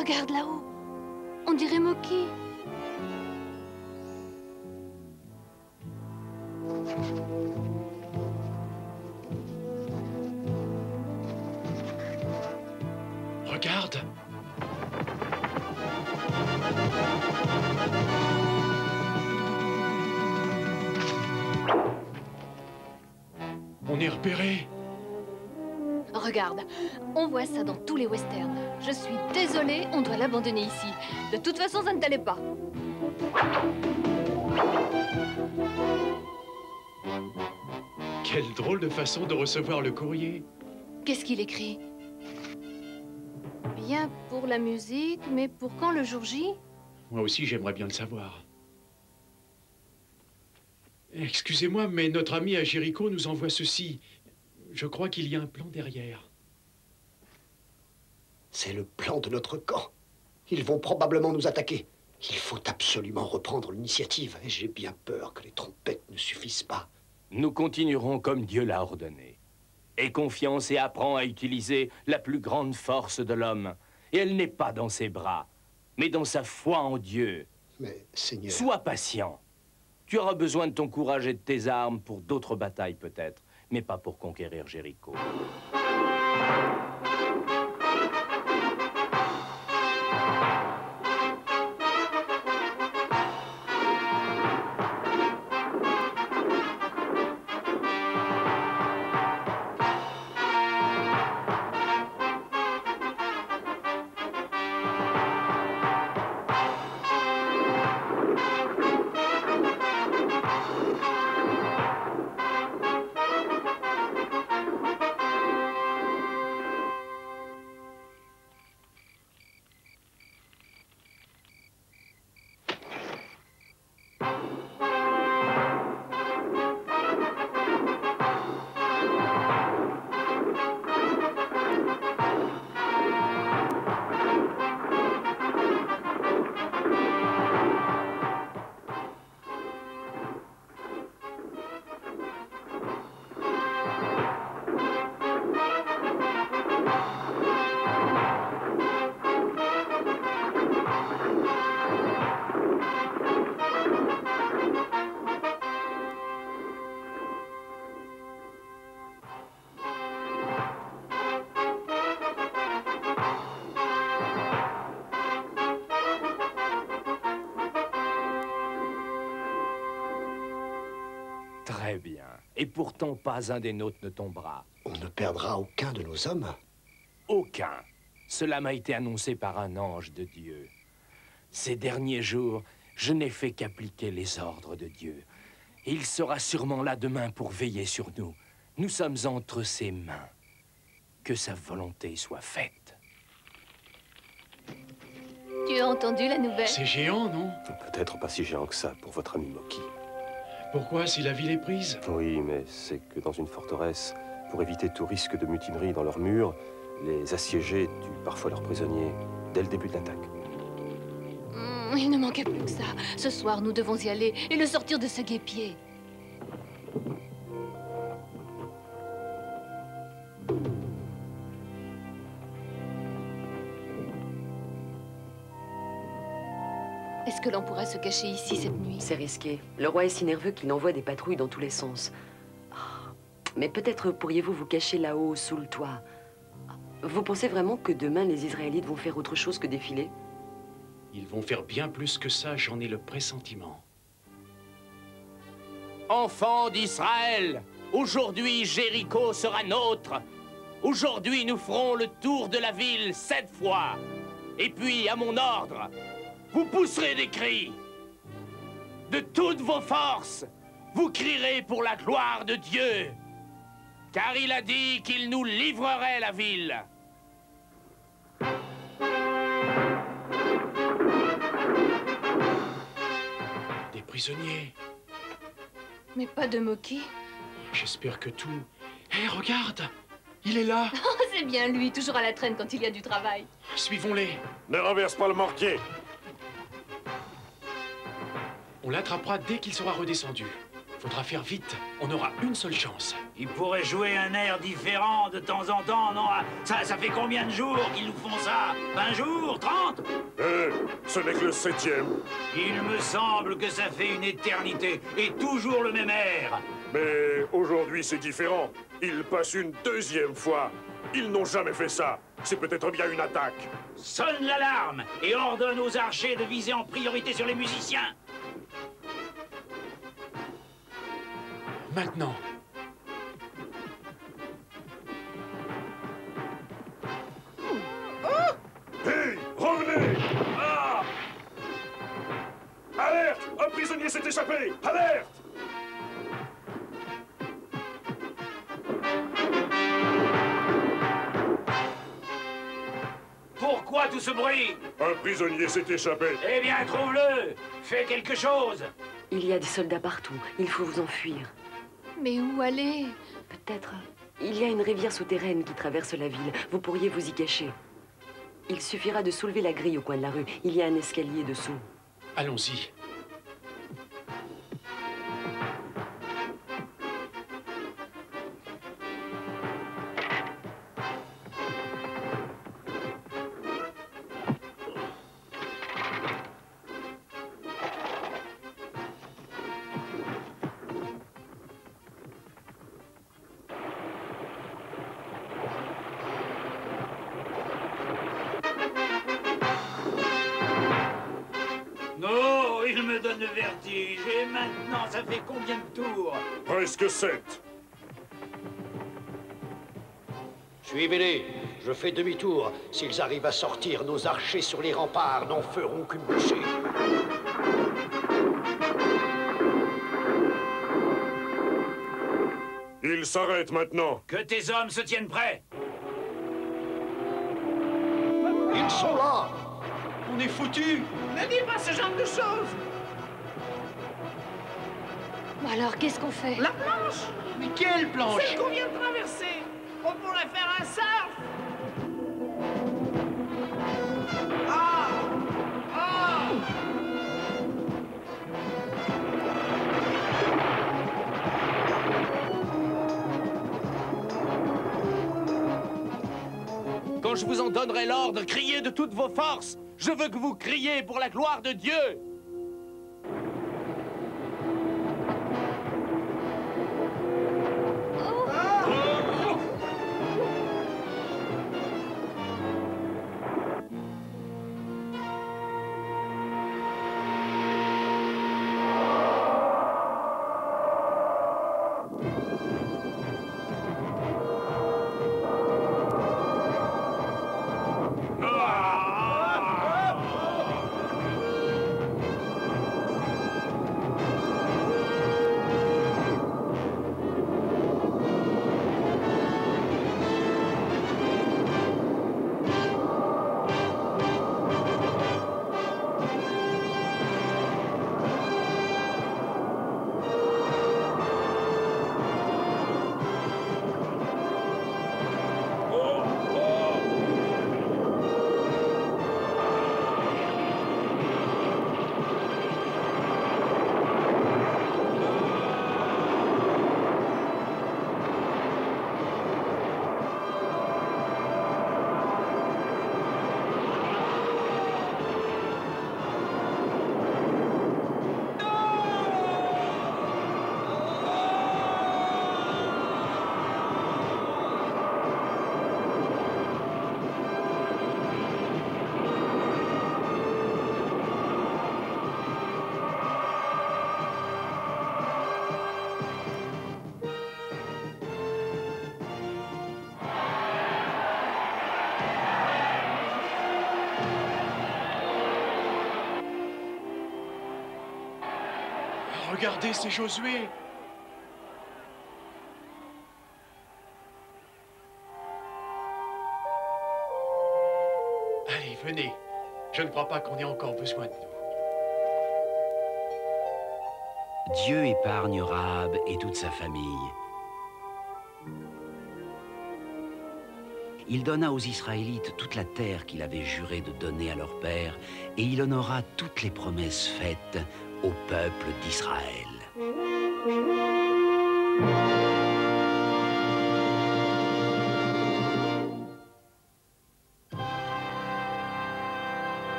Regarde là-haut. On dirait Moki. Regarde. On est repéré. Regarde, on voit ça dans tous les westerns. Je suis désolée, on doit l'abandonner ici. De toute façon, ça ne t'allait pas. Quelle drôle de façon de recevoir le courrier. Qu'est-ce qu'il écrit? Bien pour la musique, mais pour quand le jour J? Moi aussi, j'aimerais bien le savoir. Excusez-moi, mais notre ami à Jéricho nous envoie ceci. Je crois qu'il y a un plan derrière. C'est le plan de notre camp. Ils vont probablement nous attaquer. Il faut absolument reprendre l'initiative. Et j'ai bien peur que les trompettes ne suffisent pas. Nous continuerons comme Dieu l'a ordonné. Aie confiance et apprends à utiliser la plus grande force de l'homme. Et elle n'est pas dans ses bras, mais dans sa foi en Dieu. Mais, Seigneur... Sois patient. Tu auras besoin de ton courage et de tes armes pour d'autres batailles peut-être, mais pas pour conquérir Jéricho. Très bien. Et pourtant, pas un des nôtres ne tombera. On ne perdra aucun de nos hommes? Aucun. Cela m'a été annoncé par un ange de Dieu. Ces derniers jours, je n'ai fait qu'appliquer les ordres de Dieu. Et il sera sûrement là demain pour veiller sur nous. Nous sommes entre ses mains. Que sa volonté soit faite. Tu as entendu la nouvelle? C'est géant, non? Peut-être pas si géant que ça pour votre ami Moki. Pourquoi, si la ville est prise? Oui, mais c'est que dans une forteresse, pour éviter tout risque de mutinerie dans leurs murs, les assiégés tuent parfois leurs prisonniers dès le début de l'attaque. Il ne manquait plus que ça. Ce soir, nous devons y aller et le sortir de ce guêpier. Est-ce que l'on pourrait se cacher ici cette nuit? C'est risqué. Le roi est si nerveux qu'il envoie des patrouilles dans tous les sens. Mais peut-être pourriez-vous vous cacher là-haut, sous le toit. Vous pensez vraiment que demain, les Israélites vont faire autre chose que défiler? Ils vont faire bien plus que ça, j'en ai le pressentiment. Enfants d'Israël, aujourd'hui Jéricho sera nôtre. Aujourd'hui nous ferons le tour de la ville 7 fois. Et puis, à mon ordre, vous pousserez des cris. De toutes vos forces, vous crierez pour la gloire de Dieu. Car il a dit qu'il nous livrerait la ville. Des prisonniers. Mais pas de Moki. J'espère que tout... Hé, regarde! Il est là! Oh, c'est bien lui, toujours à la traîne quand il y a du travail. Suivons-les. Ne renverse pas le mortier. On l'attrapera dès qu'il sera redescendu. Faudra faire vite. On aura une seule chance. Ils pourraient jouer un air différent de temps en temps, non? Ça fait combien de jours qu'ils nous font ça? 20 jours? 30? Ce n'est que le 7e. Il me semble que ça fait une éternité, et toujours le même air. Mais aujourd'hui, c'est différent. Ils passent une 2e fois. Ils n'ont jamais fait ça. C'est peut-être bien une attaque. Sonne l'alarme et ordonne aux archers de viser en priorité sur les musiciens. Maintenant. Hey, revenez! Ah! Alerte! Un prisonnier s'est échappé! Alerte! Pourquoi tout ce bruit? Un prisonnier s'est échappé. Eh bien, trouve-le! Fais quelque chose! Il y a des soldats partout. Il faut vous enfuir. Mais où aller? Peut-être. Il y a une rivière souterraine qui traverse la ville. Vous pourriez vous y cacher. Il suffira de soulever la grille au coin de la rue. Il y a un escalier dessous. Allons-y. Non, il me donne le vertige. Et maintenant, ça fait combien de tours? Presque 7. Suivez-les. Je fais demi-tour. S'ils arrivent à sortir, nos archers sur les remparts n'en feront qu'une bouchée. Ils s'arrêtent maintenant. Que tes hommes se tiennent prêts. Ils sont là. On est foutus. Ne dis pas ce genre de choses. Bon alors, qu'est-ce qu'on fait? La planche, Mais quelle planche? celle qu'on vient de traverser. On pourrait faire un surf. Ah! Ah! Quand je vous en donnerai l'ordre, criez de toutes vos forces. Je veux que vous criez pour la gloire de Dieu. Regardez, c'est Josué. Allez, venez. Je ne crois pas qu'on ait encore besoin de nous. Dieu épargne Rahab et toute sa famille. Il donna aux Israélites toute la terre qu'il avait juré de donner à leur père, et il honora toutes les promesses faites au peuple d'Israël. Thank you.